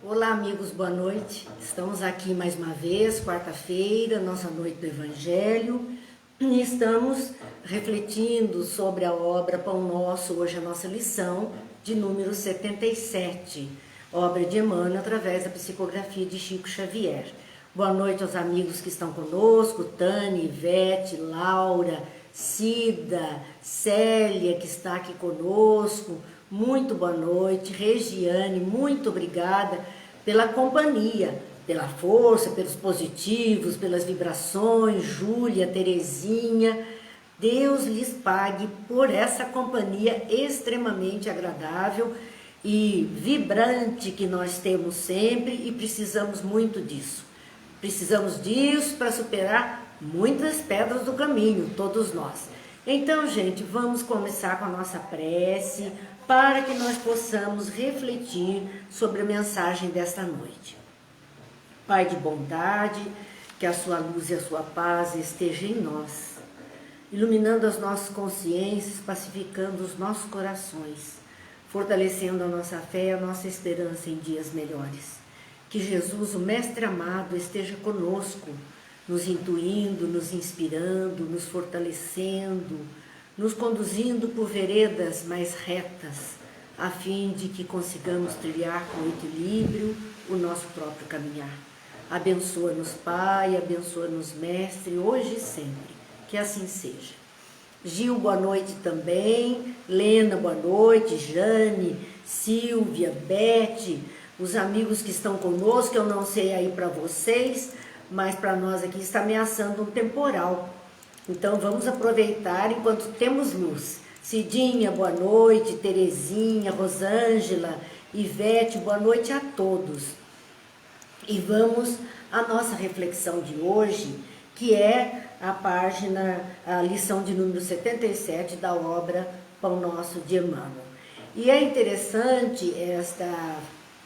Olá, amigos, boa noite. Estamos aqui mais uma vez, quarta-feira, nossa noite do Evangelho, e estamos refletindo sobre a obra Pão Nosso, hoje a nossa lição de número 77, obra de Emmanuel através da psicografia de Chico Xavier. Boa noite aos amigos que estão conosco, Tânia, Ivete, Laura, Cida, Célia, que está aqui conosco. Muito boa noite, Regiane, muito obrigada pela companhia, pela força, pelos positivos, pelas vibrações, Júlia, Terezinha. Deus lhes pague por essa companhia extremamente agradável e vibrante que nós temos sempre e precisamos muito disso. Precisamos disso para superar muitas pedras do caminho, todos nós. Então, gente, vamos começar com a nossa prece para que nós possamos refletir sobre a mensagem desta noite. Pai de bondade, que a sua luz e a sua paz esteja em nós, iluminando as nossas consciências, pacificando os nossos corações, fortalecendo a nossa fé e a nossa esperança em dias melhores. Que Jesus, o Mestre amado, esteja conosco, nos intuindo, nos inspirando, nos fortalecendo, nos conduzindo por veredas mais retas, a fim de que consigamos trilhar com equilíbrio o nosso próprio caminhar. Abençoa-nos, Pai, abençoa-nos, Mestre, hoje e sempre, que assim seja. Gil, boa noite também, Lena, boa noite, Jane, Silvia, Bete, os amigos que estão conosco, eu não sei aí para vocês, mas para nós aqui está ameaçando um temporal. Então vamos aproveitar enquanto temos luz. Cidinha, boa noite, Terezinha, Rosângela, Ivete, boa noite a todos. E vamos à nossa reflexão de hoje, que é a lição de número 77 da obra Pão Nosso de Emmanuel. E é interessante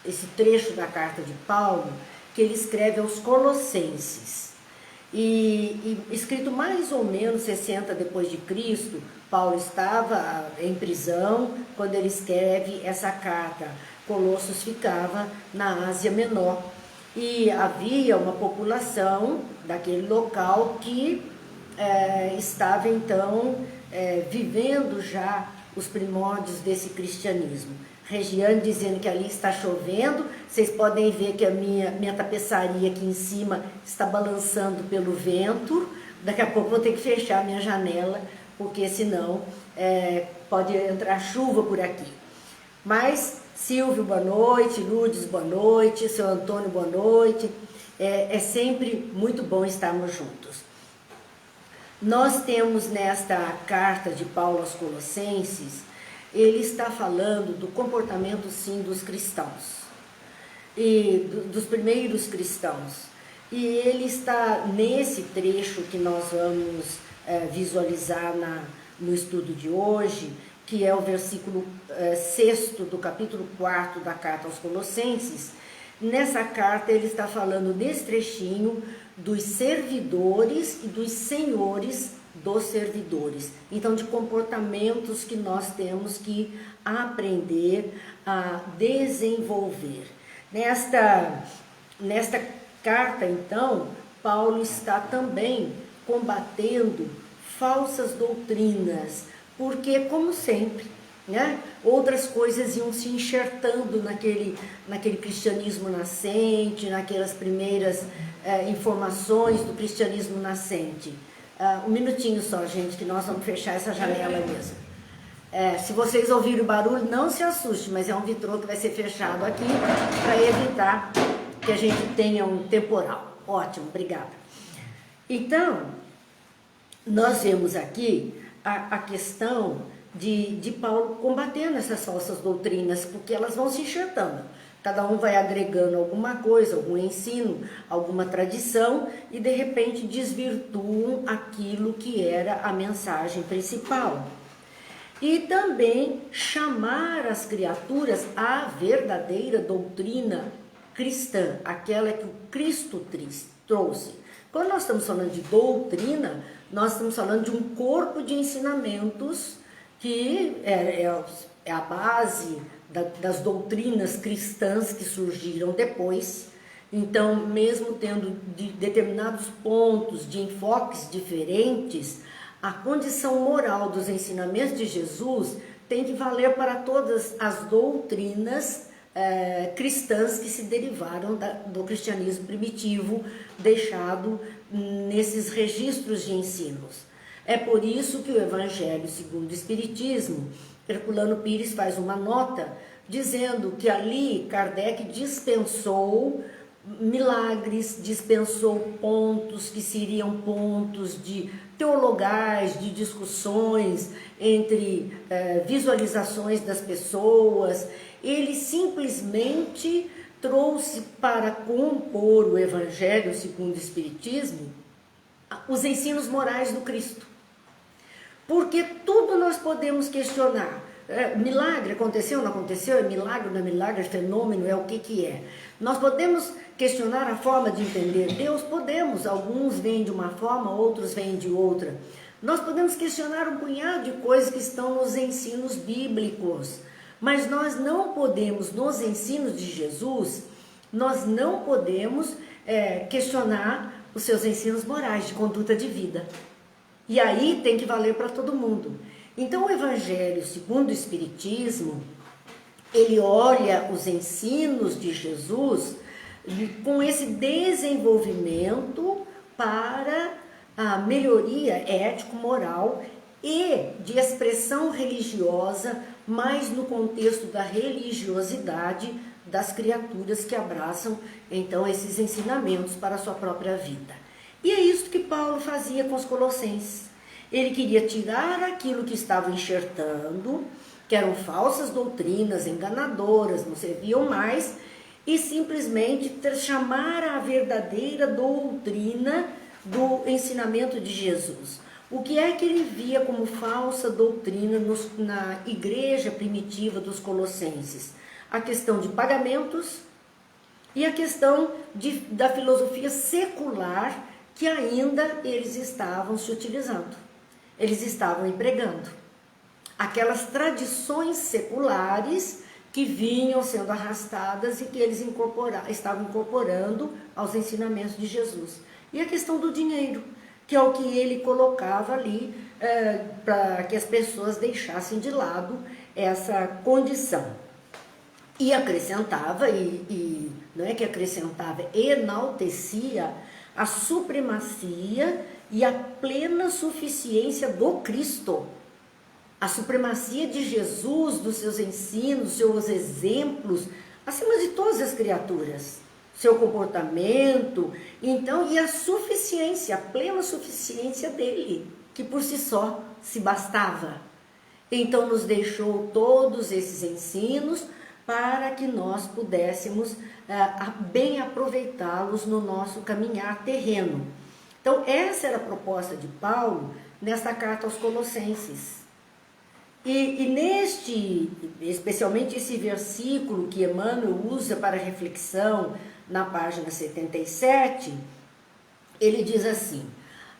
esse trecho da carta de Paulo, que ele escreve aos Colossenses. E escrito mais ou menos 60 depois de Cristo, Paulo estava em prisão quando ele escreve essa carta. Colossos ficava na Ásia Menor e havia uma população daquele local que estava então vivendo já os primórdios desse cristianismo. Regiane dizendo que ali está chovendo, vocês podem ver que a minha tapeçaria aqui em cima está balançando pelo vento. Daqui a pouco vou ter que fechar a minha janela, porque senão pode entrar chuva por aqui. Mas Silvio, boa noite, Lourdes, boa noite, seu Antônio, boa noite. É sempre muito bom estarmos juntos. Nós temos nesta carta de Paulo aos Colossenses, ele está falando do comportamento, sim, dos cristãos, e dos primeiros cristãos. E ele está nesse trecho que nós vamos visualizar no estudo de hoje, que é o versículo 6º do capítulo 4 da carta aos Colossenses. Nessa carta ele está falando desse trechinho dos servidores e dos senhores dos servidores. Então, de comportamentos que nós temos que aprender a desenvolver. Nesta carta, então, Paulo está também combatendo falsas doutrinas, porque, como sempre, né, outras coisas iam se enxertando naquele cristianismo nascente, naquelas primeiras informações do cristianismo nascente. Um minutinho só, gente, que nós vamos fechar essa janela mesmo. Se vocês ouvirem o barulho, não se assustem, mas é um vitrô que vai ser fechado aqui para evitar que a gente tenha um temporal. Ótimo, obrigada. Então, nós vemos aqui a questão de Paulo combatendo essas falsas doutrinas, porque elas vão se enxertando. Cada um vai agregando alguma coisa, algum ensino, alguma tradição e de repente desvirtuam aquilo que era a mensagem principal. E também chamar as criaturas à verdadeira doutrina cristã, aquela que o Cristo trouxe. Quando nós estamos falando de doutrina, nós estamos falando de um corpo de ensinamentos que é a base das doutrinas cristãs que surgiram depois. Então, mesmo tendo determinados pontos de enfoques diferentes, a condição moral dos ensinamentos de Jesus tem que valer para todas as doutrinas cristãs que se derivaram do cristianismo primitivo, deixado nesses registros de ensinos. É por isso que o Evangelho segundo o Espiritismo, Herculano Pires faz uma nota dizendo que ali Kardec dispensou milagres, dispensou pontos que seriam pontos de teologais, de discussões entre visualizações das pessoas. Ele simplesmente trouxe para compor o Evangelho segundo o Espiritismo os ensinos morais do Cristo. Porque tudo nós podemos questionar. Milagre aconteceu, não aconteceu? É milagre, não é milagre? É fenômeno? É o que é? Nós podemos questionar a forma de entender Deus? Podemos. Alguns vêm de uma forma, outros vêm de outra. Nós podemos questionar um punhado de coisas que estão nos ensinos bíblicos. Mas nós não podemos, nos ensinos de Jesus, nós não podemos questionar os seus ensinos morais de conduta de vida. E aí tem que valer para todo mundo. Então o Evangelho segundo o Espiritismo, ele olha os ensinos de Jesus com esse desenvolvimento para a melhoria ético-moral e de expressão religiosa, mas no contexto da religiosidade das criaturas que abraçam então esses ensinamentos para a sua própria vida. E é isso que Paulo fazia com os colossenses. Ele queria tirar aquilo que estava enxertando, que eram falsas doutrinas, enganadoras, não serviam mais, e simplesmente chamar a verdadeira doutrina do ensinamento de Jesus. O que é que ele via como falsa doutrina na igreja primitiva dos colossenses? A questão de pagamentos e a questão da filosofia secular que ainda eles estavam se utilizando. Eles estavam empregando aquelas tradições seculares que vinham sendo arrastadas e que eles estavam incorporando aos ensinamentos de Jesus. E a questão do dinheiro, que é o que ele colocava ali para que as pessoas deixassem de lado essa condição. E acrescentava, e não é que acrescentava, enaltecia a supremacia e a plena suficiência do Cristo. A supremacia de Jesus, dos seus ensinos, seus exemplos, acima de todas as criaturas, seu comportamento, então, e a suficiência, a plena suficiência dele, que por si só se bastava. Então nos deixou todos esses ensinos para que nós pudéssemos bem aproveitá-los no nosso caminhar terreno. Então essa era a proposta de Paulo nesta carta aos Colossenses. E especialmente esse versículo que Emmanuel usa para reflexão na página 77, ele diz assim: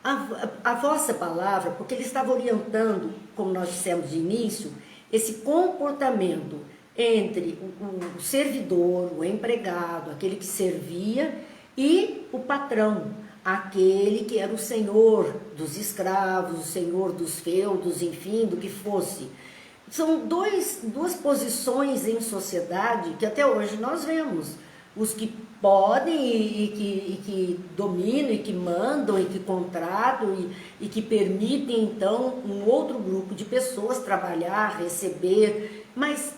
a vossa palavra, porque ele estava orientando, como nós dissemos de início, esse comportamento entre o servidor, o empregado, aquele que servia, e o patrão, aquele que era o senhor dos escravos, o senhor dos feudos, enfim, do que fosse. São duas posições em sociedade que até hoje nós vemos. Os que podem e que dominam e que mandam e que contratam e que permitem então um outro grupo de pessoas trabalhar, receber, mas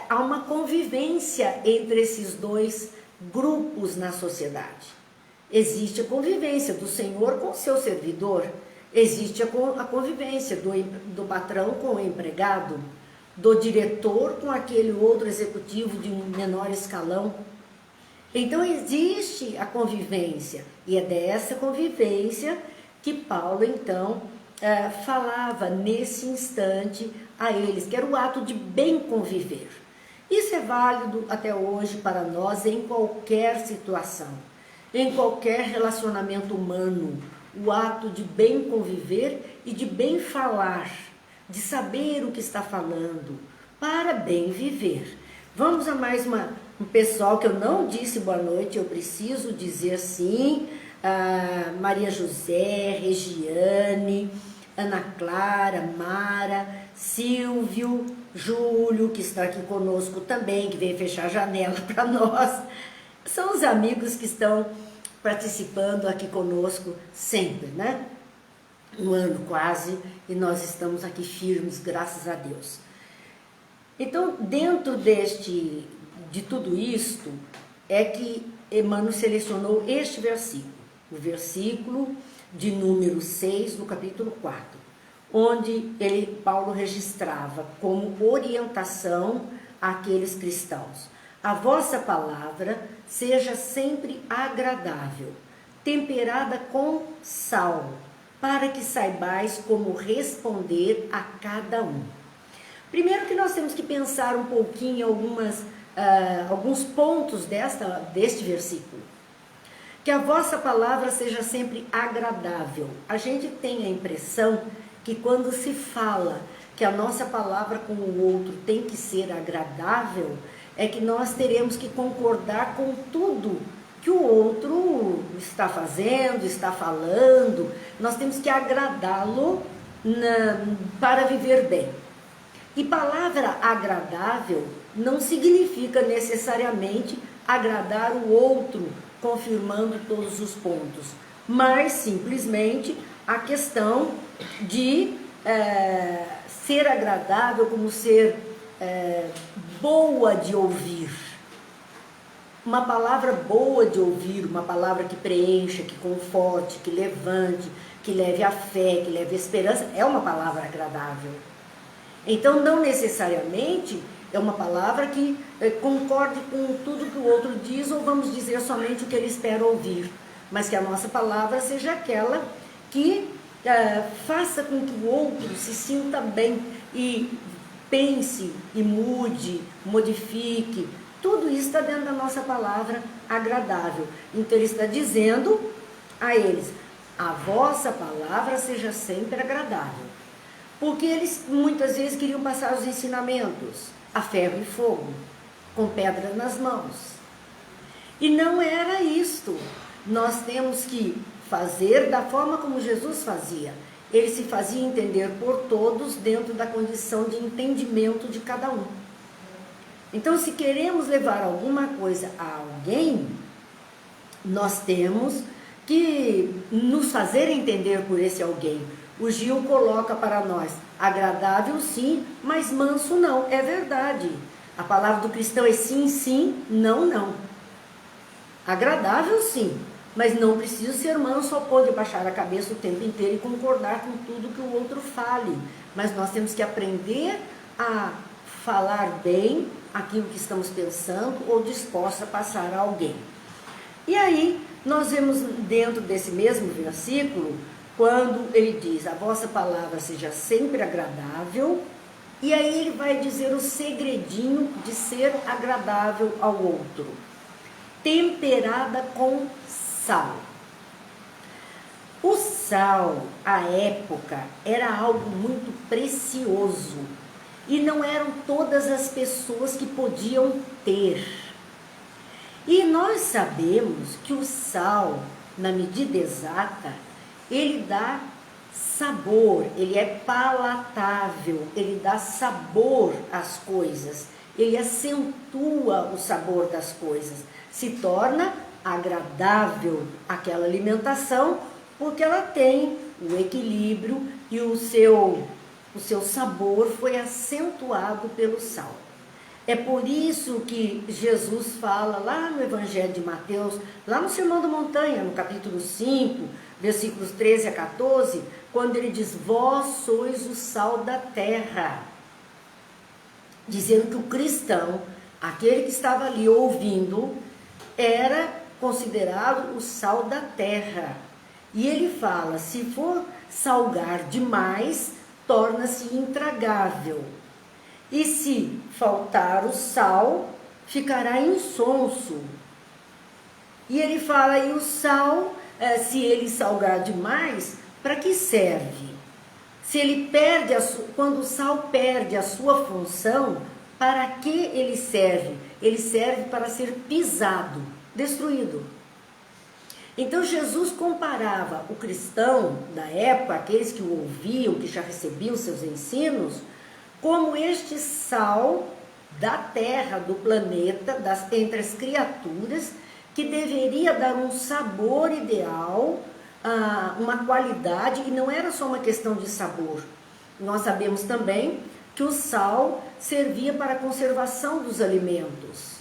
há uma convivência entre esses dois grupos na sociedade. Existe a convivência do senhor com o seu servidor, existe a convivência do patrão com o empregado, do diretor com aquele outro executivo de um menor escalão. Então existe a convivência, e é dessa convivência que Paulo então falava nesse instante a eles, que era o ato de bem conviver. Isso é válido até hoje para nós em qualquer situação, em qualquer relacionamento humano, o ato de bem conviver e de bem falar, de saber o que está falando, para bem viver. Vamos a mais um pessoal que eu não disse boa noite, eu preciso dizer sim. Maria José, Regiane, Ana Clara, Mara, Silvio, Júlio, que está aqui conosco também, que veio fechar a janela para nós. São os amigos que estão participando aqui conosco sempre, né? Um ano quase, e nós estamos aqui firmes, graças a Deus. Então, dentro de tudo isto, é que Emmanuel selecionou este versículo, o versículo de número 6 do capítulo 4, onde Paulo registrava como orientação àqueles cristãos: a vossa palavra seja sempre agradável, temperada com sal, para que saibais como responder a cada um. Primeiro que nós temos que pensar um pouquinho em alguns pontos deste versículo. Que a vossa palavra seja sempre agradável. A gente tem a impressão que quando se fala que a nossa palavra com o outro tem que ser agradável, é que nós teremos que concordar com tudo que o outro está fazendo, está falando. Nós temos que agradá-lo para viver bem. E palavra agradável não significa necessariamente agradar o outro, confirmando todos os pontos, mas simplesmente a questão de ser agradável como ser boa de ouvir. Uma palavra boa de ouvir, uma palavra que preencha, que conforte, que levante, que leve a fé, que leve a esperança, é uma palavra agradável. Então, não necessariamente é uma palavra que concorde com tudo que o outro diz, ou vamos dizer somente o que ele espera ouvir, mas que a nossa palavra seja aquela que faça com que o outro se sinta bem e pense e mude, modifique. Tudo isso está dentro da nossa palavra agradável. Então ele está dizendo a eles: a vossa palavra seja sempre agradável. Porque eles muitas vezes queriam passar os ensinamentos a ferro e fogo, com pedra nas mãos. E não era isto. Nós temos que fazer da forma como Jesus fazia. Ele se fazia entender por todos dentro da condição de entendimento de cada um. Então, se queremos levar alguma coisa a alguém, nós temos que nos fazer entender por esse alguém. O Gil coloca para nós: agradável sim, mas manso não. É verdade. A palavra do cristão é sim, sim, não, não. Agradável sim, mas não preciso ser manso ao ponto de baixar a cabeça o tempo inteiro e concordar com tudo que o outro fale. Mas nós temos que aprender a falar bem aquilo que estamos pensando ou dispostos a passar a alguém. E aí, nós vemos dentro desse mesmo versículo, quando ele diz: a vossa palavra seja sempre agradável, e aí ele vai dizer o segredinho de ser agradável ao outro: temperada com sal. O sal, à época, era algo muito precioso, e não eram todas as pessoas que podiam ter. E nós sabemos que o sal, na medida exata, ele dá sabor, ele é palatável, ele dá sabor às coisas, ele acentua o sabor das coisas, se torna agradável aquela alimentação, porque ela tem o equilíbrio e o seu sabor foi acentuado pelo sal. É por isso que Jesus fala lá no Evangelho de Mateus, lá no Sermão da Montanha, no capítulo 5, versículos 13 a 14, quando ele diz: vós sois o sal da terra. Dizendo que o cristão, aquele que estava ali ouvindo, era considerado o sal da terra. E ele fala: se for salgar demais, torna-se intragável. E se faltar o sal, ficará insonso. E ele fala: e o sal, se ele salgar demais, para que serve? Se ele perde quando o sal perde a sua função, para que ele serve? Ele serve para ser pisado, destruído. Então Jesus comparava o cristão da época, aqueles que o ouviam, que já recebiam seus ensinos, como este sal da terra, do planeta, entre as criaturas, que deveria dar um sabor ideal, uma qualidade, e não era só uma questão de sabor. Nós sabemos também que o sal servia para a conservação dos alimentos.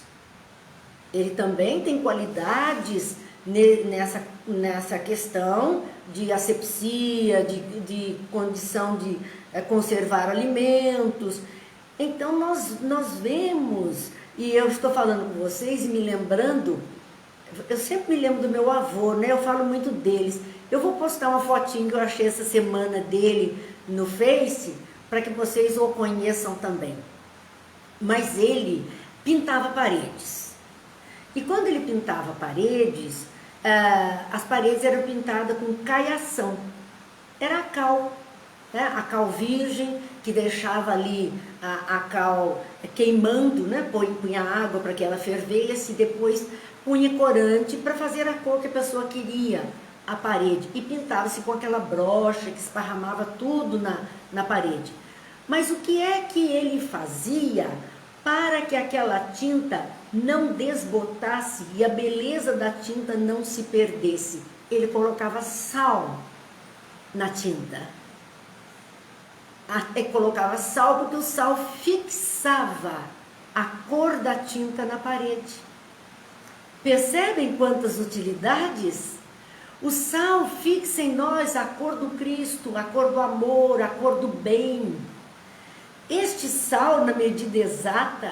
Ele também tem qualidades nessa questão de asepsia, de condição de conservar alimentos. Então nós vemos, e eu estou falando com vocês e me lembrando, eu sempre me lembro do meu avô, né? Eu falo muito deles. Eu vou postar uma fotinho que eu achei essa semana dele no Face, para que vocês o conheçam também. Mas ele pintava paredes. E quando ele pintava paredes, as paredes eram pintadas com caiação. Era a cal, né? A cal virgem, que deixava ali a cal queimando, né? Punha água para que ela fervesse, e depois punha corante para fazer a cor que a pessoa queria, a parede. E pintava-se com aquela brocha que esparramava tudo na parede. Mas o que é que ele fazia para que aquela tinta não desbotasse e a beleza da tinta não se perdesse? Ele colocava sal na tinta. Ele colocava sal porque o sal fixava a cor da tinta na parede. Percebem quantas utilidades? O sal fixa em nós a cor do Cristo, a cor do amor, a cor do bem. Este sal, na medida exata,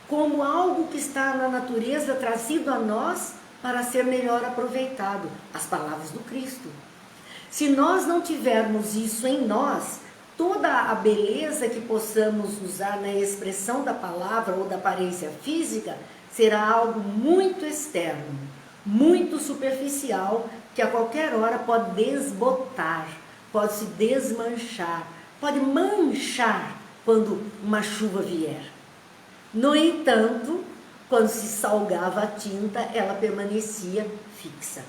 como algo que está na natureza trazido a nós para ser melhor aproveitado, as palavras do Cristo. Se nós não tivermos isso em nós, toda a beleza que possamos usar na expressão da palavra ou da aparência física será algo muito externo, muito superficial, que a qualquer hora pode desbotar, pode se desmanchar, pode manchar quando uma chuva vier. No entanto, quando se salgava a tinta, ela permanecia fixa.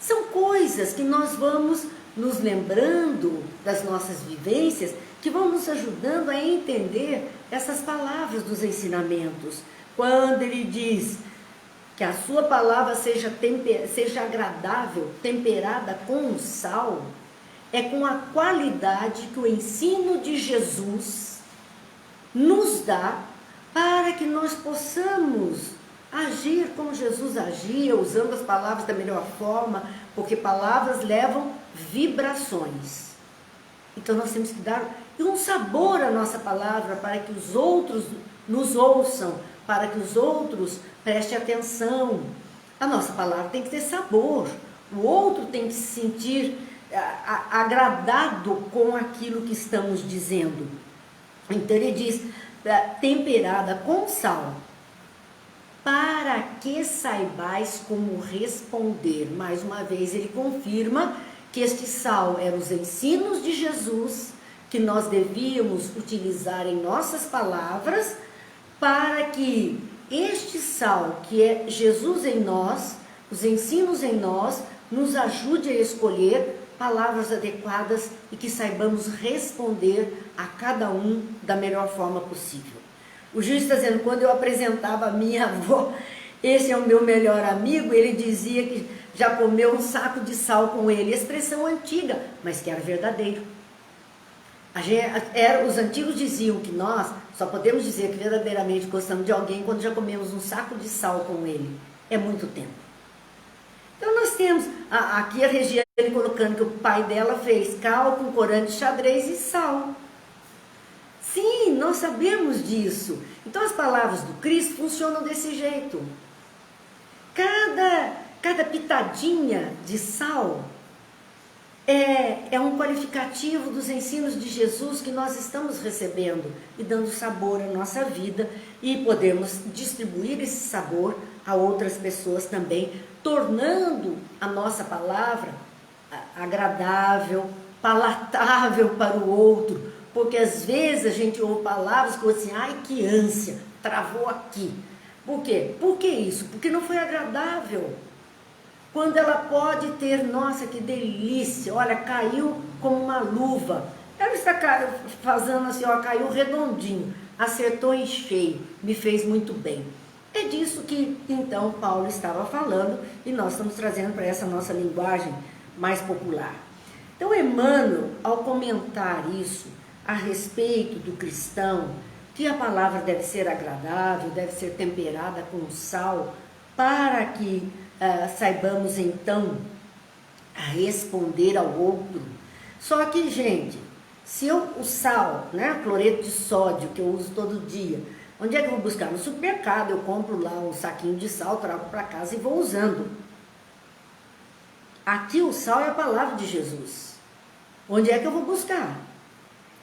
São coisas que nós vamos nos lembrando das nossas vivências, que vão nos ajudando a entender essas palavras dos ensinamentos. Quando ele diz que a sua palavra seja agradável, temperada com o sal, é com a qualidade que o ensino de Jesus nos dá para que nós possamos agir como Jesus agia, usando as palavras da melhor forma, porque palavras levam vibrações. Então nós temos que dar um sabor à nossa palavra para que os outros nos ouçam, para que os outros prestem atenção. A nossa palavra tem que ter sabor, o outro tem que se sentir agradado com aquilo que estamos dizendo. Então ele diz, temperada com sal, para que saibais como responder. Mais uma vez ele confirma que este sal eram os ensinos de Jesus, que nós devíamos utilizar em nossas palavras, para que este sal, que é Jesus em nós, os ensinos em nós, nos ajude a escolher palavras adequadas e que saibamos responder a cada um da melhor forma possível. O juiz está dizendo, quando eu apresentava a minha avó, esse é o meu melhor amigo, ele dizia que já comeu um saco de sal com ele, expressão antiga, mas que era verdadeiro. Os antigos diziam que nós só podemos dizer que verdadeiramente gostamos de alguém quando já comemos um saco de sal com ele. É muito tempo. Então nós temos aqui a Regiane colocando que o pai dela fez cal com corante, xadrez e sal. Sim, nós sabemos disso. Então as palavras do Cristo funcionam desse jeito. Cada pitadinha de sal é um qualificativo dos ensinos de Jesus que nós estamos recebendo e dando sabor à nossa vida, e podemos distribuir esse sabor a outras pessoas também, tornando a nossa palavra agradável, palatável para o outro, porque às vezes a gente ouve palavras que assim, ai que ânsia, travou aqui. Por quê? Por que isso? Porque não foi agradável. Quando ela pode ter, nossa, que delícia, olha, caiu como uma luva. Ela está fazendo assim, ó, caiu redondinho, acertou em cheio, me fez muito bem. É disso que, então, Paulo estava falando e nós estamos trazendo para essa nossa linguagem mais popular. Então, Emmanuel, ao comentar isso a respeito do cristão, que a palavra deve ser agradável, deve ser temperada com sal, para que saibamos então responder ao outro. Só que, gente, se o sal, né, cloreto de sódio que eu uso todo dia, onde é que eu vou buscar? No supermercado, eu compro lá um saquinho de sal, trago para casa e vou usando. Aqui o sal é a palavra de Jesus. Onde é que eu vou buscar?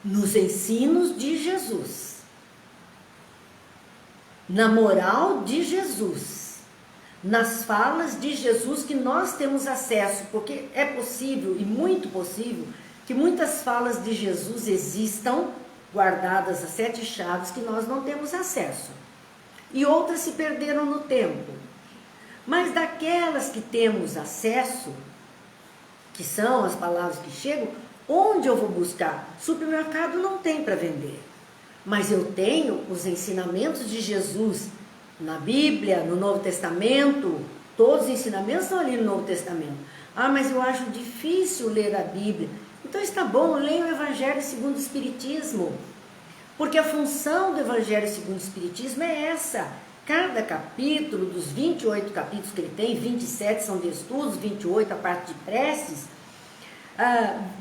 Nos ensinos de Jesus. Na moral de Jesus. Nas falas de Jesus que nós temos acesso, porque é possível e muito possível que muitas falas de Jesus existam guardadas as 7 chaves que nós não temos acesso. E outras se perderam no tempo. Mas daquelas que temos acesso, que são as palavras que chegam, onde eu vou buscar? Supermercado não tem para vender. Mas eu tenho os ensinamentos de Jesus na Bíblia, no Novo Testamento. Todos os ensinamentos estão ali no Novo Testamento. Ah, mas eu acho difícil ler a Bíblia. Então está bom, leia o Evangelho segundo o Espiritismo. Porque a função do Evangelho segundo o Espiritismo é essa. Cada capítulo, dos 28 capítulos que ele tem, 27 são de estudos, 28 a parte de preces.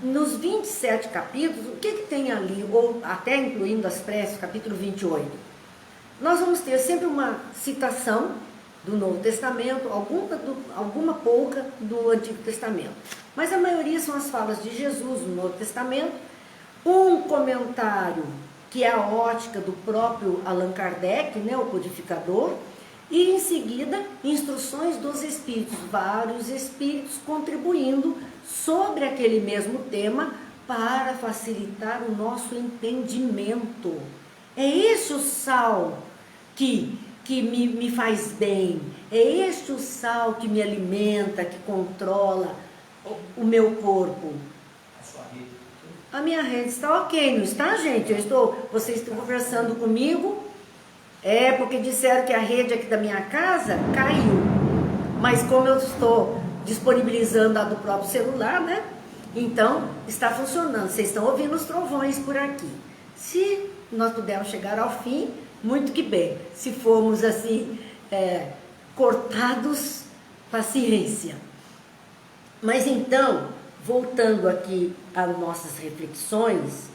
Nos 27 capítulos, o que tem ali, ou até incluindo as preces, capítulo 28? Nós vamos ter sempre uma citação do Novo Testamento, alguma pouca do Antigo Testamento. Mas a maioria são as falas de Jesus no Novo Testamento, um comentário que é a ótica do próprio Allan Kardec, né, o codificador, e em seguida instruções dos espíritos, vários espíritos contribuindo sobre aquele mesmo tema para facilitar o nosso entendimento. É esse o sal que me faz bem, é este o sal que me alimenta, que controla o meu corpo. A minha rede está ok, não está, gente? Vocês estão conversando comigo, porque disseram que a rede aqui da minha casa caiu. Mas como eu estou disponibilizando a do próprio celular, né? Então, está funcionando. Vocês estão ouvindo os trovões por aqui. Se nós pudermos chegar ao fim, muito que bem. Se formos assim, cortados, paciência. Mas então, voltando aqui às nossas reflexões,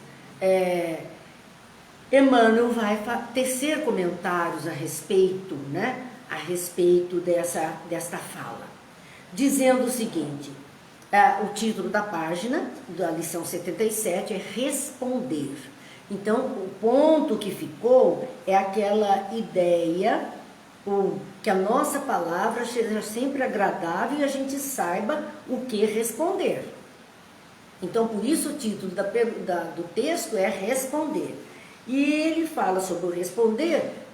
Emmanuel vai tecer comentários a respeito, né? A respeito desta fala, dizendo o seguinte, o título da página, da lição 77, é responder. Então, o ponto que ficou é aquela ideia, que a nossa palavra seja sempre agradável e a gente saiba o que responder. Então, por isso o título do texto é responder. E ele fala sobre o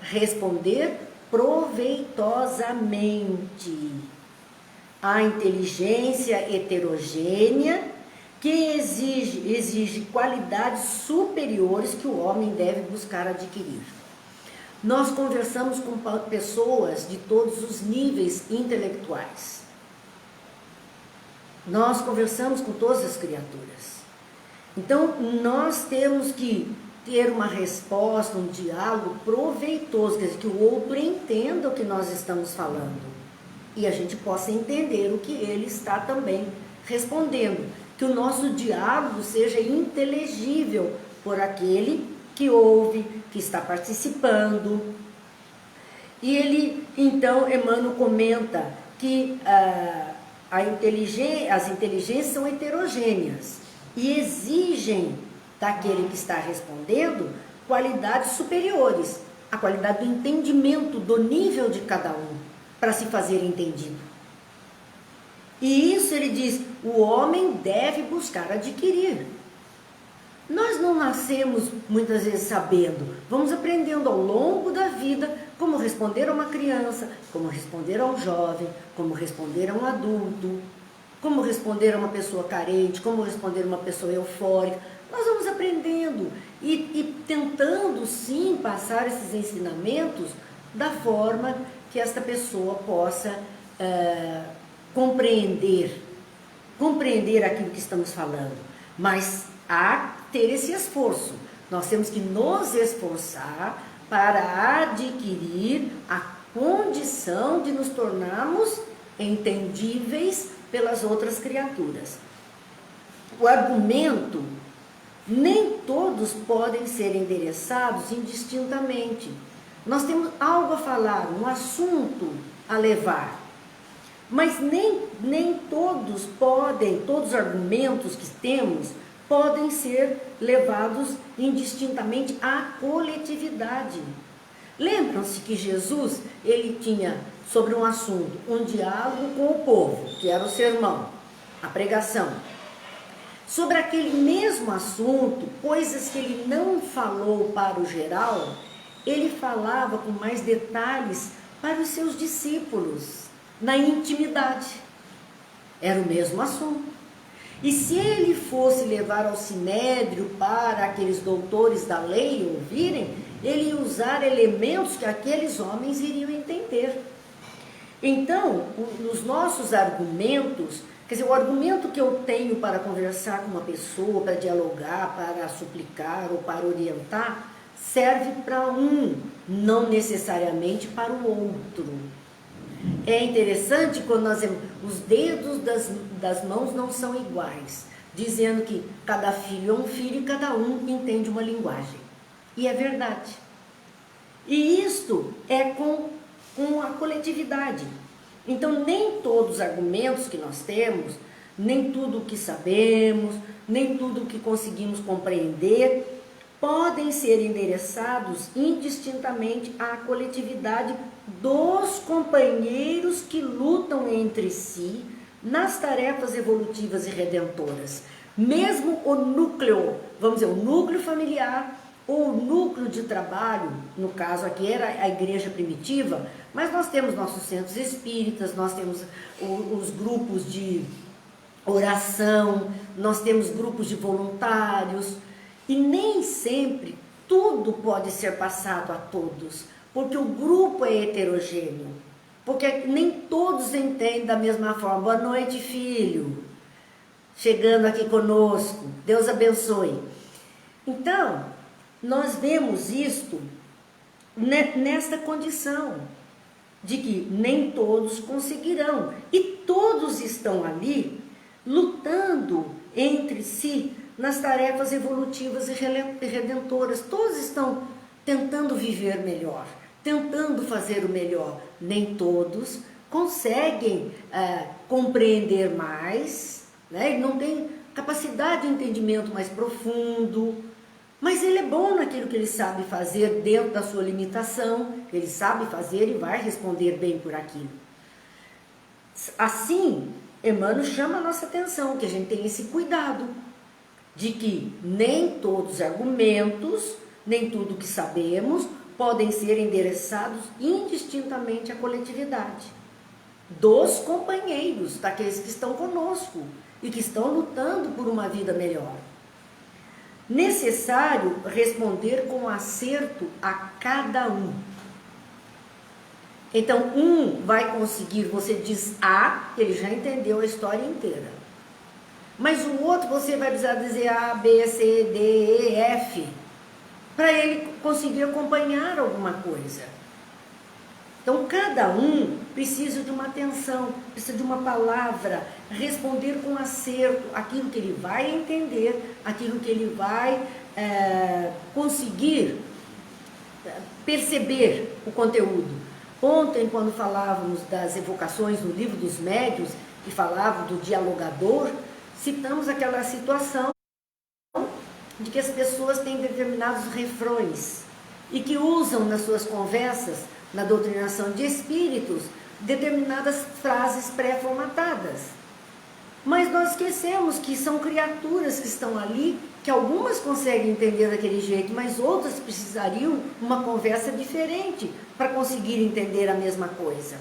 responder proveitosamente. A inteligência heterogênea que exige qualidades superiores que o homem deve buscar adquirir. Nós conversamos com pessoas de todos os níveis intelectuais. Nós conversamos com todas as criaturas. Então, nós temos que ter uma resposta, um diálogo proveitoso, quer dizer, que o outro entenda o que nós estamos falando e a gente possa entender o que ele está também respondendo, que o nosso diálogo seja inteligível por aquele que ouve, que está participando. E ele, então, Emmanuel comenta que as inteligências são heterogêneas e exigem daquele que está respondendo qualidades superiores, a qualidade do entendimento, do nível de cada um, para se fazer entendido. E isso ele diz, o homem deve buscar adquirir. Nós não nascemos muitas vezes sabendo, vamos aprendendo ao longo da vida como responder a uma criança, como responder a um jovem, como responder a um adulto, como responder a uma pessoa carente, como responder a uma pessoa eufórica. Nós vamos aprendendo e tentando sim passar esses ensinamentos da forma que esta pessoa possa compreender aquilo que estamos falando. Mas há que ter esse esforço. Nós temos que nos esforçar para adquirir a condição de nos tornarmos entendíveis pelas outras criaturas. O argumento, nem todos podem ser endereçados indistintamente. Nós temos algo a falar, um assunto a levar, mas nem todos os argumentos que temos podem ser levados indistintamente à coletividade. Lembram-se que Jesus, ele tinha sobre um assunto, um diálogo com o povo, que era o sermão, a pregação. Sobre aquele mesmo assunto, coisas que ele não falou para o geral, ele falava com mais detalhes para os seus discípulos, na intimidade. Era o mesmo assunto. E se ele fosse levar ao sinédrio para aqueles doutores da lei ouvirem, ele ia usar elementos que aqueles homens iriam entender. Então, os nossos argumentos, quer dizer, o argumento que eu tenho para conversar com uma pessoa, para dialogar, para suplicar ou para orientar, serve para um, não necessariamente para o outro. É interessante quando nós vemos os dedos das mãos não são iguais, dizendo que cada filho é um filho e cada um entende uma linguagem. E é verdade. E isto é com a coletividade. Então, nem todos os argumentos que nós temos, nem tudo o que sabemos, nem tudo o que conseguimos compreender, podem ser endereçados indistintamente à coletividade dos companheiros que lutam entre si nas tarefas evolutivas e redentoras. Mesmo o núcleo, vamos dizer, o núcleo familiar ou o núcleo de trabalho, no caso aqui era a igreja primitiva, mas nós temos nossos centros espíritas, nós temos os grupos de oração, nós temos grupos de voluntários, e nem sempre tudo pode ser passado a todos, porque o grupo é heterogêneo, porque nem todos entendem da mesma forma. Boa noite, filho, chegando aqui conosco, Deus abençoe. Então, nós vemos isto nesta condição, de que nem todos conseguirão, e todos estão ali lutando entre si nas tarefas evolutivas e redentoras. Todos estão tentando viver melhor, tentando fazer o melhor. Nem todos conseguem compreender mais, né? Ele não tem capacidade de entendimento mais profundo, mas ele é bom naquilo que ele sabe fazer dentro da sua limitação, ele sabe fazer e vai responder bem por aquilo. Assim, Emmanuel chama a nossa atenção, que a gente tem esse cuidado, de que nem todos os argumentos, nem tudo que sabemos, podem ser endereçados indistintamente à coletividade, dos companheiros, daqueles que estão conosco e que estão lutando por uma vida melhor. Necessário responder com acerto a cada um. Então, um vai conseguir, você diz A, ele já entendeu a história inteira. Mas o outro você vai precisar dizer A, B, C, D, E, F, para ele conseguir acompanhar alguma coisa. Então, cada um precisa de uma atenção, precisa de uma palavra, responder com acerto aquilo que ele vai entender, aquilo que ele vai conseguir perceber o conteúdo. Ontem, quando falávamos das evocações no Livro dos Médiuns, que falavam do dialogador, citamos aquela situação de que as pessoas têm determinados refrões e que usam nas suas conversas, na doutrinação de espíritos, determinadas frases pré-formatadas. Mas nós esquecemos que são criaturas que estão ali, que algumas conseguem entender daquele jeito, mas outras precisariam uma conversa diferente para conseguir entender a mesma coisa.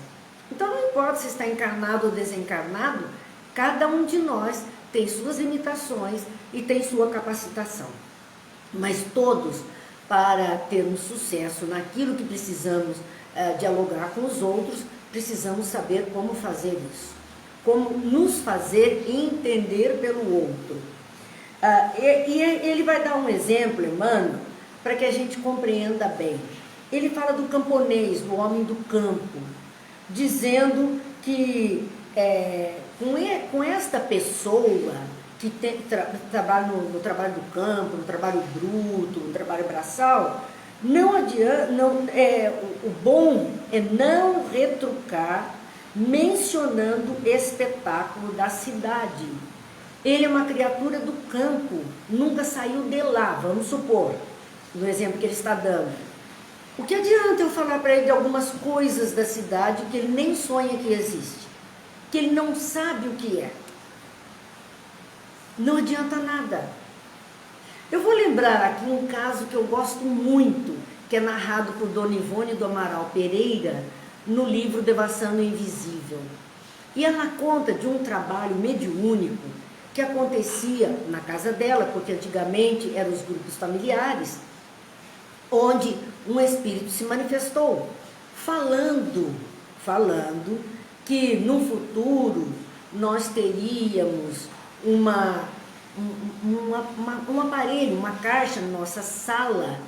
Então não importa se está encarnado ou desencarnado, cada um de nós tem suas limitações e tem sua capacitação. Mas todos, para termos sucesso naquilo que precisamos dialogar com os outros, precisamos saber como fazer isso. Como nos fazer entender pelo outro. E ele vai dar um exemplo, Emmanuel, para que a gente compreenda bem. Ele fala do camponês, do homem do campo, dizendo que com esta pessoa que trabalha no trabalho do campo, no trabalho bruto, no trabalho braçal, não adianta, o bom é não retrucar mencionando o espetáculo da cidade. Ele é uma criatura do campo, nunca saiu de lá, vamos supor, no exemplo que ele está dando. O que adianta eu falar para ele de algumas coisas da cidade que ele nem sonha que existe, que ele não sabe o que é? Não adianta nada. Eu vou lembrar aqui um caso que eu gosto muito, que é narrado por Dona Ivone do Amaral Pereira, no livro Devassando o Invisível. E ela conta de um trabalho mediúnico que acontecia na casa dela, porque antigamente eram os grupos familiares, onde um espírito se manifestou, falando que no futuro nós teríamos um aparelho, uma caixa na nossa sala,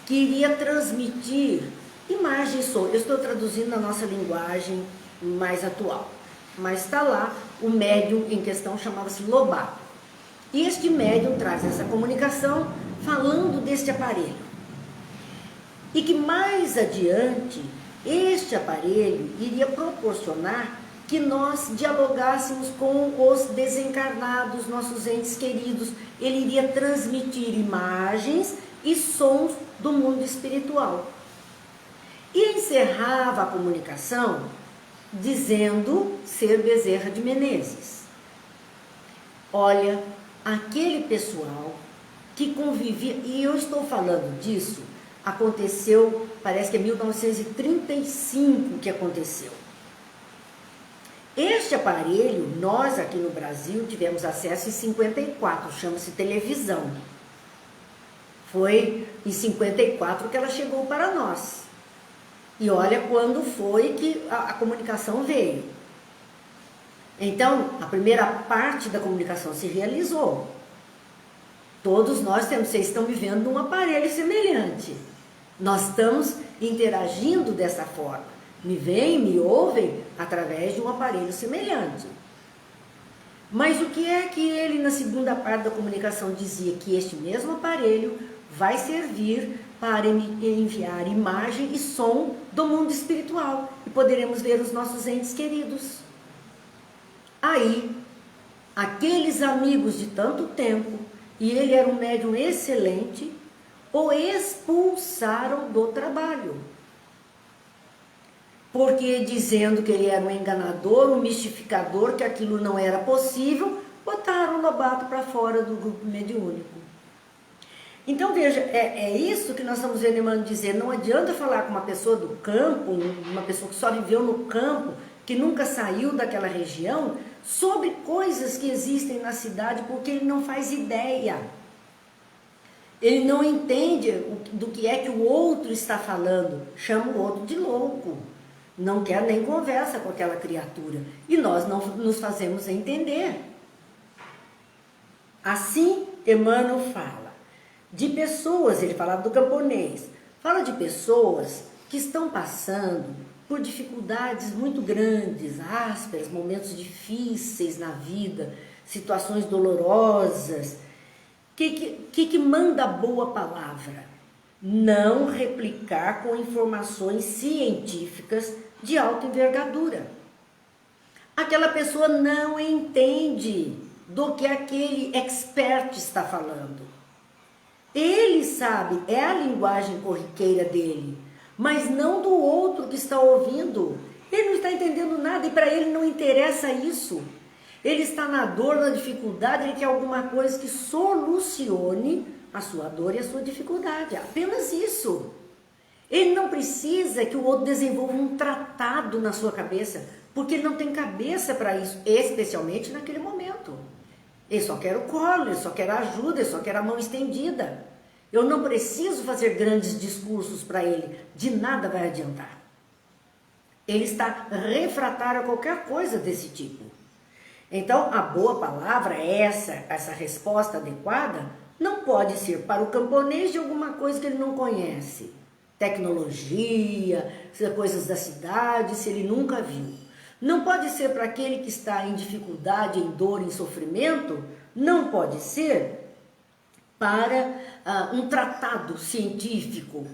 que iria transmitir imagens. Eu estou traduzindo na nossa linguagem mais atual, mas está lá, o médium em questão chamava-se Lobato. E este médium traz essa comunicação falando deste aparelho. E que mais adiante, este aparelho iria proporcionar que nós dialogássemos com os desencarnados, nossos entes queridos. Ele iria transmitir imagens e sons do mundo espiritual. E encerrava a comunicação dizendo ser Bezerra de Menezes. Olha, aquele pessoal que convivia, e eu estou falando disso, aconteceu, parece que é 1935 que aconteceu. Este aparelho, nós aqui no Brasil tivemos acesso em 54, chama-se televisão. Foi em 54 que ela chegou para nós. E olha quando foi que a comunicação veio. Então, a primeira parte da comunicação se realizou. Todos nós temos, vocês estão vivendo num aparelho semelhante. Nós estamos interagindo dessa forma. Me veem, me ouvem através de um aparelho semelhante. Mas o que é que ele, na segunda parte da comunicação, dizia? Que este mesmo aparelho vai servir para enviar imagem e som do mundo espiritual. E poderemos ver os nossos entes queridos. Aí, aqueles amigos de tanto tempo, e ele era um médium excelente, o expulsaram do trabalho. Porque dizendo que ele era um enganador, um mistificador, que aquilo não era possível, botaram o Lobato para fora do grupo mediúnico. Então veja, é isso que nós estamos vendo Emmanuel dizer. Não adianta falar com uma pessoa do campo, uma pessoa que só viveu no campo, que nunca saiu daquela região, sobre coisas que existem na cidade, porque ele não faz ideia. Ele não entende do que é que o outro está falando, chama o outro de louco. Não quer nem conversa com aquela criatura. E nós não nos fazemos entender. Assim, Emmanuel fala de pessoas, ele falava do camponês, fala de pessoas que estão passando por dificuldades muito grandes, ásperas, momentos difíceis na vida, situações dolorosas. Que manda a boa palavra? Não replicar com informações científicas de alta envergadura. Aquela pessoa não entende do que aquele expert está falando. Ele sabe, é a linguagem corriqueira dele, mas não do outro que está ouvindo. Ele não está entendendo nada e para ele não interessa isso. Ele está na dor, na dificuldade, ele quer alguma coisa que solucione a sua dor e a sua dificuldade. Apenas isso. Ele não precisa que o outro desenvolva um tratado na sua cabeça, porque ele não tem cabeça para isso, especialmente naquele momento. Ele só quer o colo, ele só quer a ajuda, ele só quer a mão estendida. Eu não preciso fazer grandes discursos para ele, de nada vai adiantar. Ele está refratário a qualquer coisa desse tipo. Então, a boa palavra, essa resposta adequada, não pode ser para o camponês de alguma coisa que ele não conhece. Tecnologia, coisas da cidade, se ele nunca viu. Não pode ser para aquele que está em dificuldade, em dor, em sofrimento. Não pode ser para um tratado científico,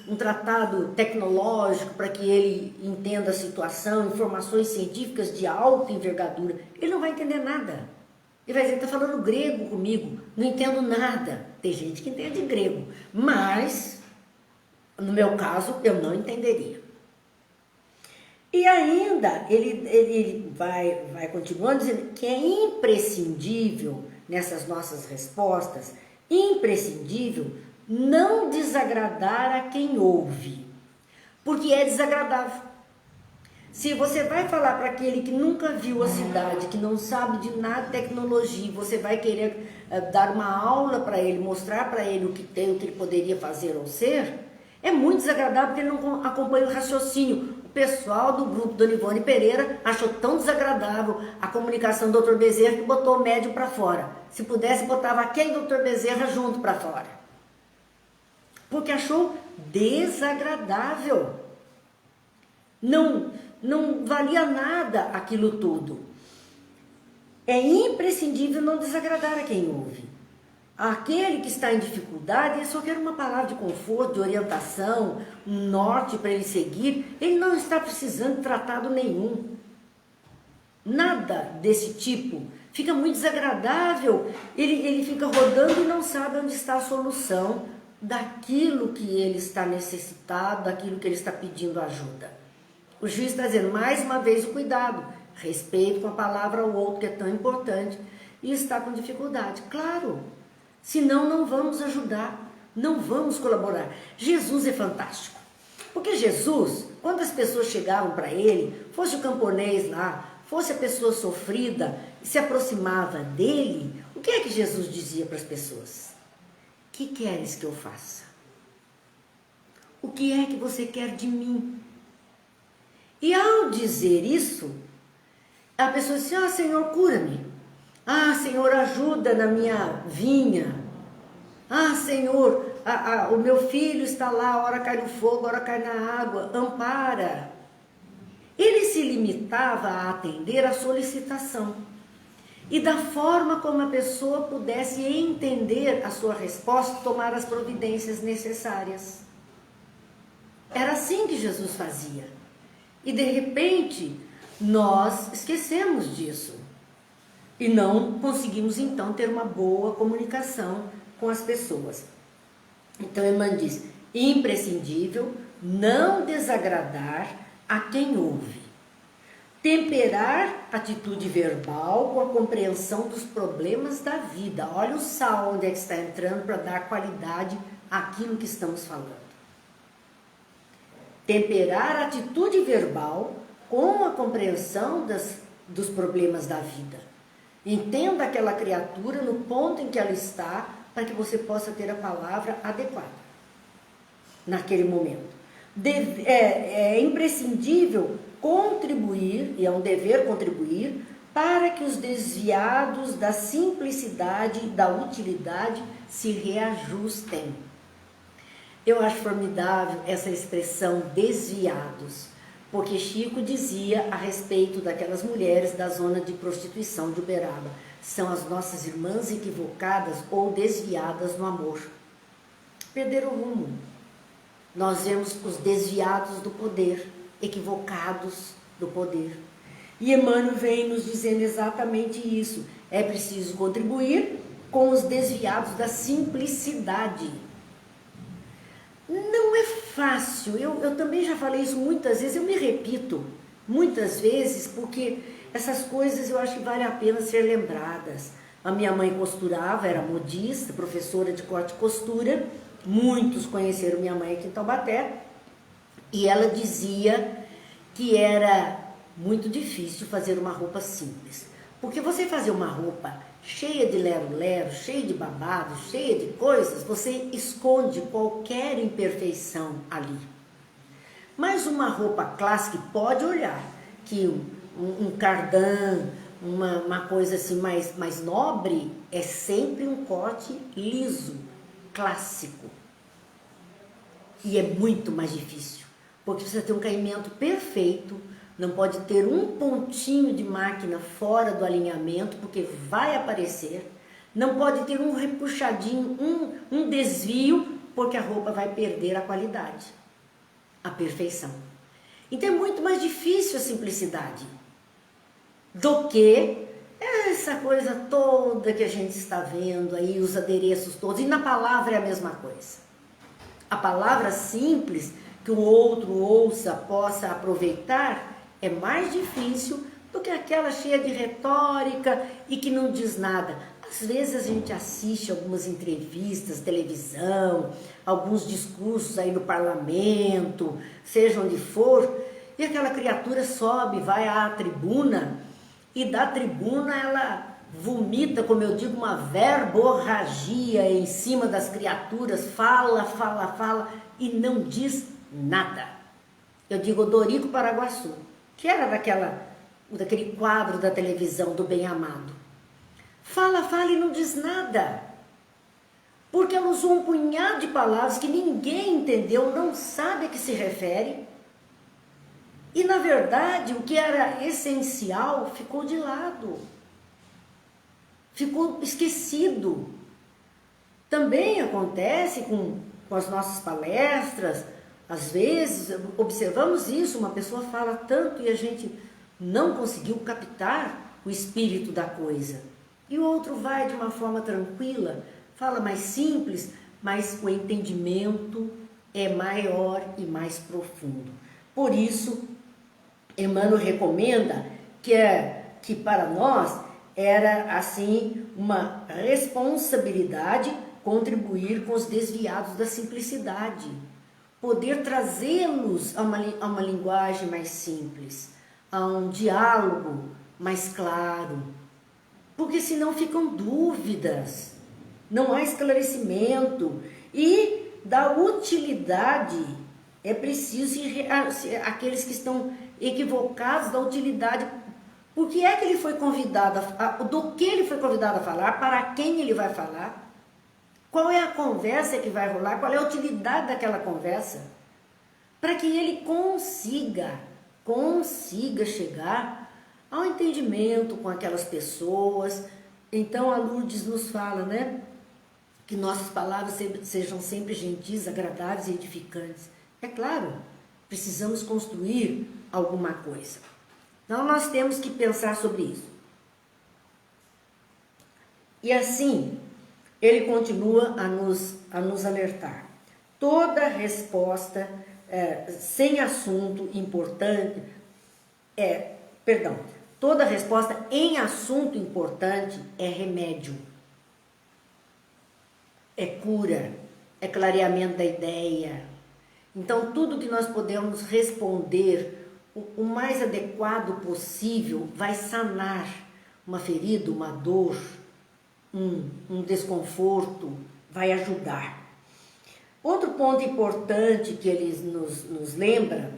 um tratado tecnológico para que ele entenda a situação, informações científicas de alta envergadura. Ele não vai entender nada. Ele vai dizer, está falando grego comigo, não entendo nada. Tem gente que entende grego, mas no meu caso eu não entenderia. E ainda ele vai continuando dizendo que é imprescindível nessas nossas respostas, imprescindível não desagradar a quem ouve, porque é desagradável. Se você vai falar para aquele que nunca viu a cidade, que não sabe de nada de tecnologia, você vai querer dar uma aula para ele, mostrar para ele o que tem, o que ele poderia fazer ou ser, é muito desagradável porque ele não acompanha o raciocínio. O pessoal do grupo Dona Ivone Pereira achou tão desagradável a comunicação do Dr. Bezerra que botou o médium para fora. Se pudesse, botava aquele Dr. Bezerra junto para fora. Porque achou desagradável. Não valia nada aquilo tudo. É imprescindível não desagradar a quem ouve. Aquele que está em dificuldade, ele só quer uma palavra de conforto, de orientação, um norte para ele seguir. Ele não está precisando de tratado nenhum. Nada desse tipo. Fica muito desagradável. Ele fica rodando e não sabe onde está a solução daquilo que ele está necessitado, daquilo que ele está pedindo ajuda. O juiz está dizendo, mais uma vez, o cuidado. Respeito com a palavra ao outro, que é tão importante, e está com dificuldade. Claro. Senão não vamos ajudar, não vamos colaborar. Jesus é fantástico, porque Jesus, quando as pessoas chegavam para ele, fosse o camponês lá, fosse a pessoa sofrida, e se aproximava dele, o que é que Jesus dizia para as pessoas? O que queres que eu faça? O que é que você quer de mim? E ao dizer isso, a pessoa diz, Senhor, cura-me. Senhor, ajuda na minha vinha. Senhor, o meu filho está lá, a hora cai no fogo, a hora cai na água, ampara. Ele se limitava a atender a solicitação e da forma como a pessoa pudesse entender a sua resposta, tomar as providências necessárias. Era assim que Jesus fazia. E de repente, nós esquecemos disso. E não conseguimos, então, ter uma boa comunicação com as pessoas. Então, Emmanuel diz, imprescindível não desagradar a quem ouve. Temperar a atitude verbal com a compreensão dos problemas da vida. Olha o sal onde é que está entrando para dar qualidade àquilo que estamos falando. Temperar a atitude verbal com a compreensão dos problemas da vida. Entenda aquela criatura no ponto em que ela está, para que você possa ter a palavra adequada naquele momento. É imprescindível contribuir, e é um dever contribuir, para que os desviados da simplicidade e da utilidade se reajustem. Eu acho formidável essa expressão desviados, porque Chico dizia a respeito daquelas mulheres da zona de prostituição de Uberaba, são as nossas irmãs equivocadas ou desviadas no amor. Perderam o rumo. Nós vemos os desviados do poder, equivocados do poder. E Emmanuel vem nos dizendo exatamente isso. É preciso contribuir com os desviados da simplicidade. Não é fácil, eu também já falei isso muitas vezes, eu me repito muitas vezes, porque essas coisas eu acho que vale a pena ser lembradas. A minha mãe costurava, era modista, professora de corte e costura. Muitos conheceram minha mãe aqui em Taubaté. E ela dizia que era muito difícil fazer uma roupa simples. Porque você fazer uma roupa cheia de lero-lero, cheia de babado, cheia de coisas, você esconde qualquer imperfeição ali. Mas uma roupa clássica, pode olhar, que um cardan, uma coisa assim mais nobre, é sempre um corte liso, clássico. E é muito mais difícil, porque precisa ter um caimento perfeito, não pode ter um pontinho de máquina fora do alinhamento, porque vai aparecer. Não pode ter um repuxadinho, um desvio, porque a roupa vai perder a qualidade, a perfeição. Então é muito mais difícil a simplicidade do que essa coisa toda que a gente está vendo aí, os adereços todos. E na palavra é a mesma coisa. A palavra simples, que o outro ouça, possa aproveitar, é mais difícil do que aquela cheia de retórica e que não diz nada. Às vezes a gente assiste algumas entrevistas, televisão, alguns discursos aí no parlamento, seja onde for, e aquela criatura sobe, vai à tribuna, e da tribuna ela vomita, como eu digo, uma verborragia em cima das criaturas, fala e não diz nada. Eu digo Odorico Paraguaçu, que era daquele quadro da televisão do Bem Amado. Fala e não diz nada. Porque ela usou um punhado de palavras que ninguém entendeu, não sabe a que se refere. E na verdade, o que era essencial ficou de lado. Ficou esquecido. Também acontece com as nossas palestras. Às vezes, observamos isso, uma pessoa fala tanto e a gente não conseguiu captar o espírito da coisa. E o outro vai de uma forma tranquila, fala mais simples, mas o entendimento é maior e mais profundo. Por isso, Emmanuel recomenda que para nós era assim uma responsabilidade contribuir com os desviados da simplicidade. Poder trazê-los a uma linguagem mais simples, a um diálogo mais claro, porque senão ficam dúvidas, não há esclarecimento, e da utilidade é preciso aqueles que estão equivocados da utilidade. Por que é que ele foi convidado, do que ele foi convidado a falar, para quem ele vai falar? Qual é a conversa que vai rolar? Qual é a utilidade daquela conversa? Para que ele consiga chegar ao entendimento com aquelas pessoas. Então a Lourdes nos fala, né? Que nossas palavras sejam sempre gentis, agradáveis e edificantes. É claro, precisamos construir alguma coisa. Então nós temos que pensar sobre isso. E assim, ele continua a nos alertar. Toda resposta sem assunto importante, toda resposta em assunto importante é remédio, é cura, é clareamento da ideia. Então, tudo que nós podemos responder o mais adequado possível vai sanar uma ferida, uma dor, um desconforto, vai ajudar. Outro ponto importante que ele nos lembra,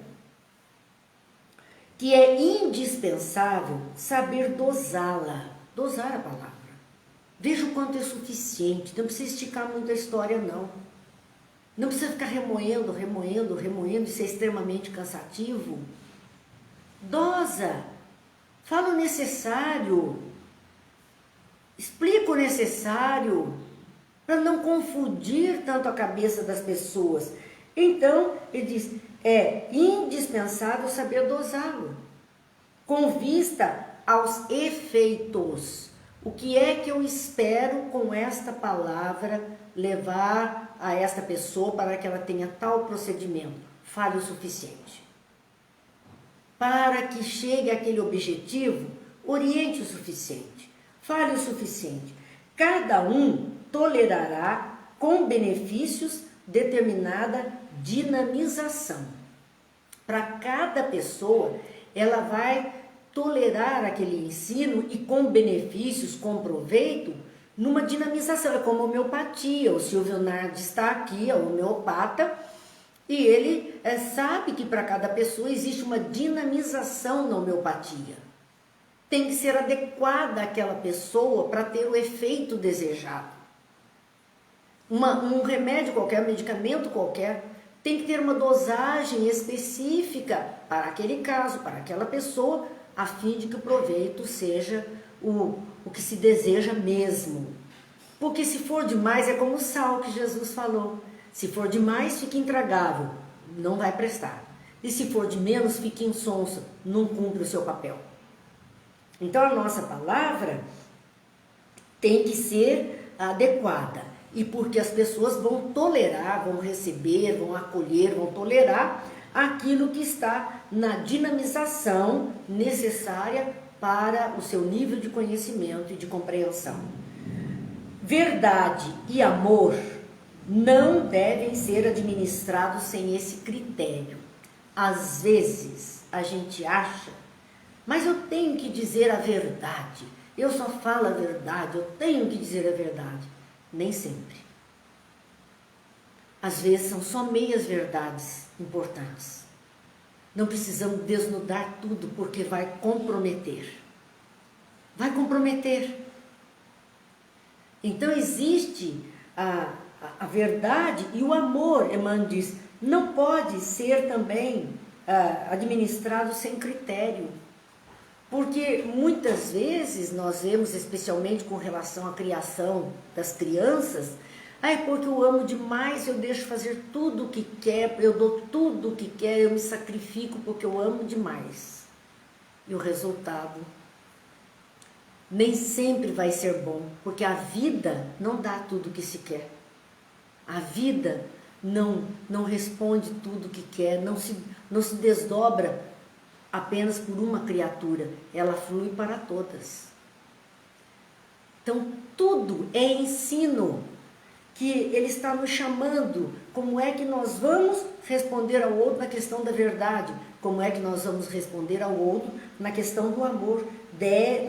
que é indispensável saber dosá-la, dosar a palavra. Veja o quanto é suficiente, não precisa esticar muito a história, não. Não precisa ficar remoendo, isso é extremamente cansativo. Dosa, fala o necessário, explica o necessário, para não confundir tanto a cabeça das pessoas. Então, ele diz, é indispensável saber dosá-lo, com vista aos efeitos. O que é que eu espero com esta palavra levar a esta pessoa para que ela tenha tal procedimento? Fale o suficiente. Para que chegue àquele objetivo, oriente o suficiente, fale o suficiente. Cada um tolerará com benefícios determinada dinamização. Para cada pessoa, ela vai tolerar aquele ensino e com benefícios, com proveito, numa dinamização. É como a homeopatia. O Silvio Nardi está aqui, é homeopata, e ele sabe que para cada pessoa existe uma dinamização na homeopatia. Tem que ser adequada àquela pessoa para ter o efeito desejado. Um remédio qualquer, um medicamento qualquer, tem que ter uma dosagem específica para aquele caso, para aquela pessoa, a fim de que o proveito seja o que se deseja mesmo. Porque se for demais, é como o sal que Jesus falou. Se for demais, fica intragável, não vai prestar. E se for de menos, fica insonso, não cumpre o seu papel. Então a nossa palavra tem que ser adequada. E porque as pessoas vão tolerar, vão receber, vão acolher, vão tolerar aquilo que está na dinamização necessária para o seu nível de conhecimento e de compreensão. Verdade e amor não devem ser administrados sem esse critério. Às vezes a gente acha, mas eu tenho que dizer a verdade, eu só falo a verdade, eu tenho que dizer a verdade. Nem sempre. Às vezes são só meias verdades importantes. Não precisamos desnudar tudo porque vai comprometer. Vai comprometer. Então existe a verdade e o amor, Emmanuel diz, não pode ser também administrado sem critério. Porque muitas vezes nós vemos, especialmente com relação à criação das crianças, porque eu amo demais, eu deixo fazer tudo o que quer, eu dou tudo o que quer, eu me sacrifico porque eu amo demais. E o resultado nem sempre vai ser bom, porque a vida não dá tudo o que se quer. A vida não responde tudo o que quer, não se desdobra apenas por uma criatura, ela flui para todas. Então, tudo é ensino, que ele está nos chamando, como é que nós vamos responder ao outro na questão da verdade, como é que nós vamos responder ao outro na questão do amor.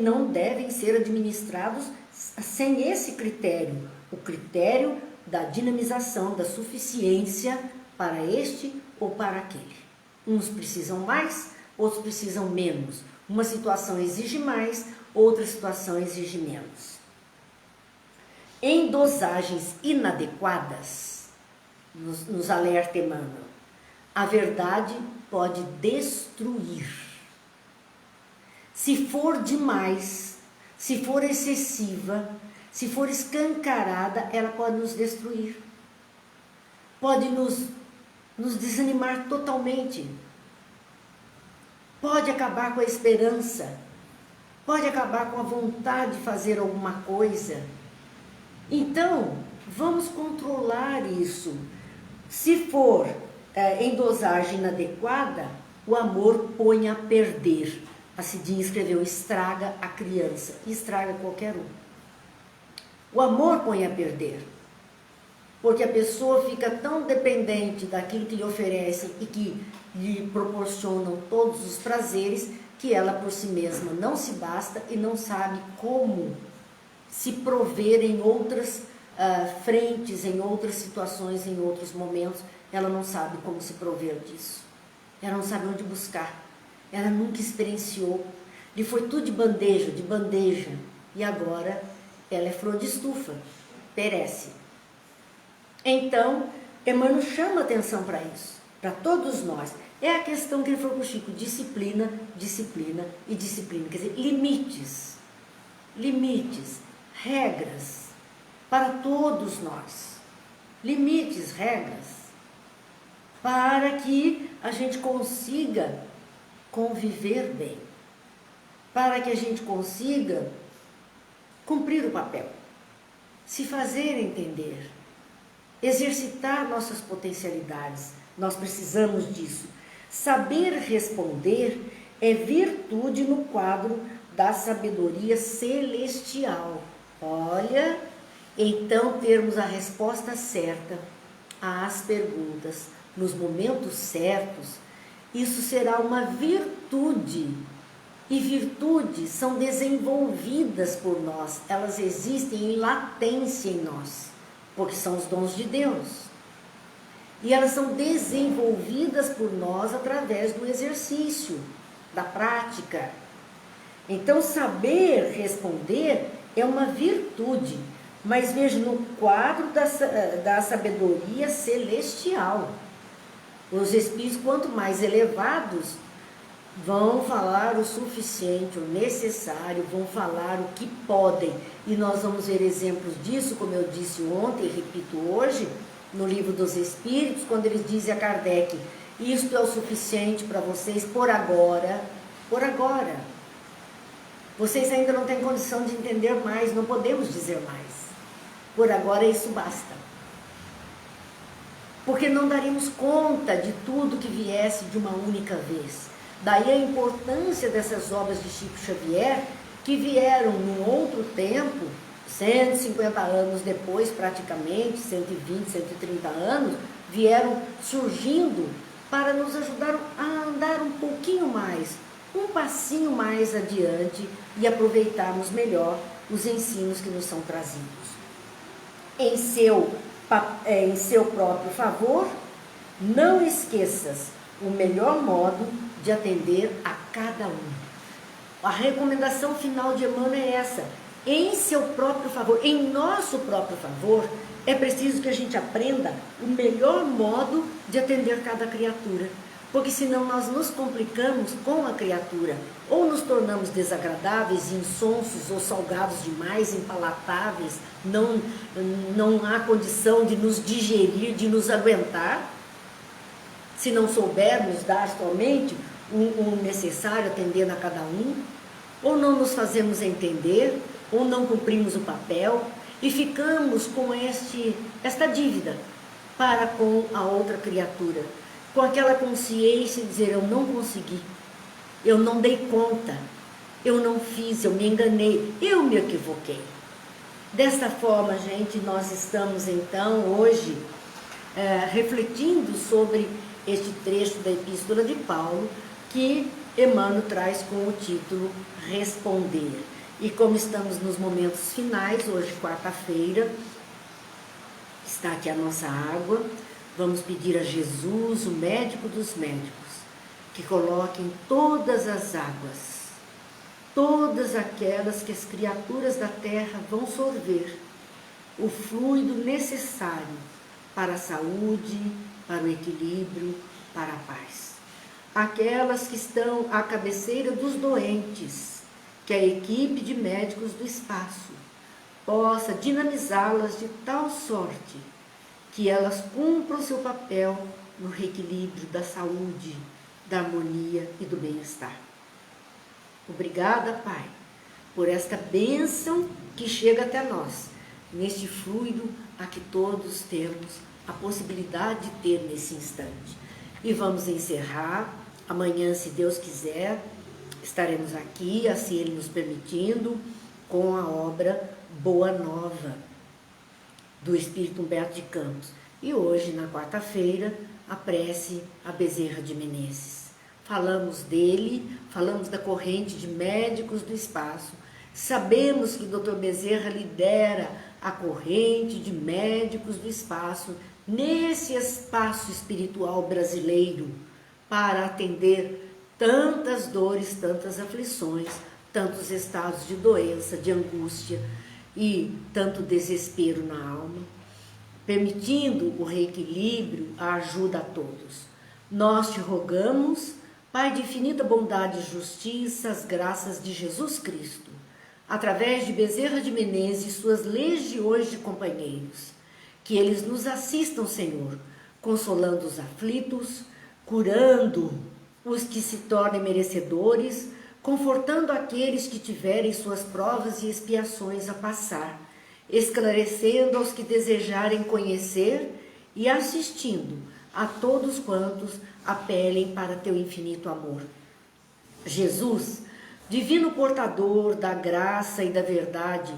Não devem ser administrados sem esse critério, o critério da dinamização, da suficiência para este ou para aquele. Uns precisam mais, outros precisam menos. Uma situação exige mais, outra situação exige menos. Em dosagens inadequadas, nos alerta Emmanuel, a verdade pode destruir. Se for demais, se for excessiva, se for escancarada, ela pode nos destruir. Pode nos desanimar totalmente. Pode acabar com a esperança, pode acabar com a vontade de fazer alguma coisa. Então, vamos controlar isso. Se for em dosagem inadequada, o amor põe a perder. A Cidinha escreveu, estraga a criança, estraga qualquer um. O amor põe a perder, porque a pessoa fica tão dependente daquilo que lhe oferecem e que lhe proporcionam todos os prazeres, que ela por si mesma não se basta e não sabe como se prover em outras frentes, em outras situações, em outros momentos. Ela não sabe como se prover disso. Ela não sabe onde buscar. Ela nunca experienciou. Lhe foi tudo de bandeja. E agora ela é flor de estufa, perece. Então, Emmanuel chama atenção para isso, para todos nós. É a questão que ele falou para o Chico, disciplina, disciplina e disciplina. Quer dizer, limites, regras para todos nós. Limites, regras, para que a gente consiga conviver bem, para que a gente consiga cumprir o papel, se fazer entender, exercitar nossas potencialidades. Nós precisamos disso. Saber responder é virtude no quadro da sabedoria celestial. Olha, então termos a resposta certa às perguntas nos momentos certos, isso será uma virtude. E virtudes são desenvolvidas por nós, elas existem em latência em nós, porque são os dons de Deus. E elas são desenvolvidas por nós através do exercício, da prática. Então, saber responder é uma virtude, mas veja, no quadro da sabedoria celestial. Os espíritos, quanto mais elevados, vão falar o suficiente, o necessário, vão falar o que podem. E nós vamos ver exemplos disso, como eu disse ontem e repito hoje, no Livro dos Espíritos, quando eles dizem a Kardec: isto é o suficiente para vocês por agora, por agora. Vocês ainda não têm condição de entender mais, não podemos dizer mais. Por agora isso basta. Porque não daríamos conta de tudo que viesse de uma única vez. Daí a importância dessas obras de Chico Xavier, que vieram num outro tempo, 150 anos depois praticamente, 120, 130 anos, vieram surgindo para nos ajudar a andar um pouquinho mais, um passinho mais adiante e aproveitarmos melhor os ensinos que nos são trazidos. Em seu próprio favor, não esqueças o melhor modo de atender a cada um. A recomendação final de Emmanuel é essa: em seu próprio favor, em nosso próprio favor, é preciso que a gente aprenda o melhor modo de atender cada criatura, porque senão nós nos complicamos com a criatura, ou nos tornamos desagradáveis, insonsos ou salgados demais, impalatáveis, não há condição de nos digerir, de nos aguentar, se não soubermos dar somente o necessário atendendo a cada um, ou não nos fazemos entender, ou não cumprimos o papel, e ficamos com esta dívida para com a outra criatura, com aquela consciência de dizer: eu não consegui, eu não dei conta, eu não fiz, eu me enganei, eu me equivoquei. Desta forma, gente, nós estamos então hoje refletindo sobre este trecho da Epístola de Paulo, que Emmanuel traz com o título Responder. E como estamos nos momentos finais, hoje quarta-feira, está aqui a nossa água, vamos pedir a Jesus, o médico dos médicos, que coloque em todas as águas, todas aquelas que as criaturas da terra vão sorver, o fluido necessário para a saúde, para o equilíbrio, para a paz. Aquelas que estão à cabeceira dos doentes, que a equipe de médicos do espaço possa dinamizá-las de tal sorte que elas cumpram seu papel no reequilíbrio da saúde, da harmonia e do bem-estar. Obrigada, Pai, por esta bênção que chega até nós, neste fluido a que todos temos a possibilidade de ter nesse instante. E vamos encerrar. Amanhã, se Deus quiser, estaremos aqui, assim Ele nos permitindo, com a obra Boa Nova, do Espírito Humberto de Campos. E hoje, na quarta-feira, a prece a Bezerra de Menezes. Falamos dele, falamos da corrente de médicos do espaço. Sabemos que o Dr. Bezerra lidera a corrente de médicos do espaço nesse espaço espiritual brasileiro, para atender tantas dores, tantas aflições, tantos estados de doença, de angústia e tanto desespero na alma, permitindo o reequilíbrio, a ajuda a todos. Nós te rogamos, Pai de infinita bondade e justiça, as graças de Jesus Cristo, através de Bezerra de Menezes e suas legiões de companheiros, que eles nos assistam, Senhor, consolando os aflitos, curando os que se tornem merecedores, confortando aqueles que tiverem suas provas e expiações a passar, esclarecendo aos que desejarem conhecer e assistindo a todos quantos apelem para teu infinito amor. Jesus, Divino portador da graça e da verdade,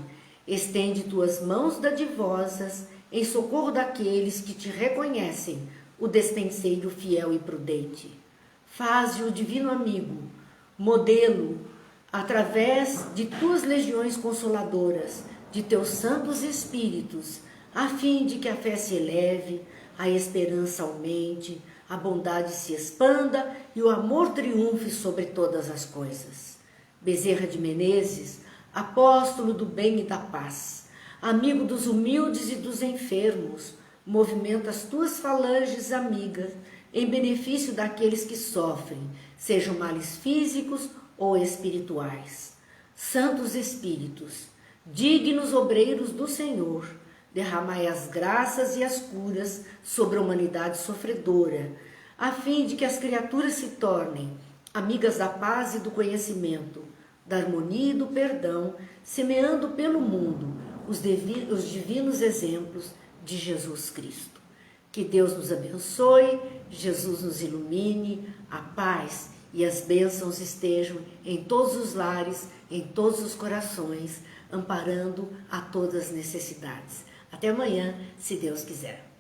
estende tuas mãos dadivosas em socorro daqueles que te reconhecem, o despenseiro fiel e prudente. Faze o divino amigo, modelo, através de tuas legiões consoladoras, de teus santos espíritos, a fim de que a fé se eleve, a esperança aumente, a bondade se expanda e o amor triunfe sobre todas as coisas. Bezerra de Menezes, apóstolo do bem e da paz, amigo dos humildes e dos enfermos, movimenta as tuas falanges amigas em benefício daqueles que sofrem, sejam males físicos ou espirituais. Santos Espíritos, dignos obreiros do Senhor, derramai as graças e as curas sobre a humanidade sofredora, a fim de que as criaturas se tornem amigas da paz e do conhecimento, da harmonia e do perdão, semeando pelo mundo os divinos exemplos de Jesus Cristo. Que Deus nos abençoe, Jesus nos ilumine, a paz e as bênçãos estejam em todos os lares, em todos os corações, amparando a todas as necessidades. Até amanhã, se Deus quiser.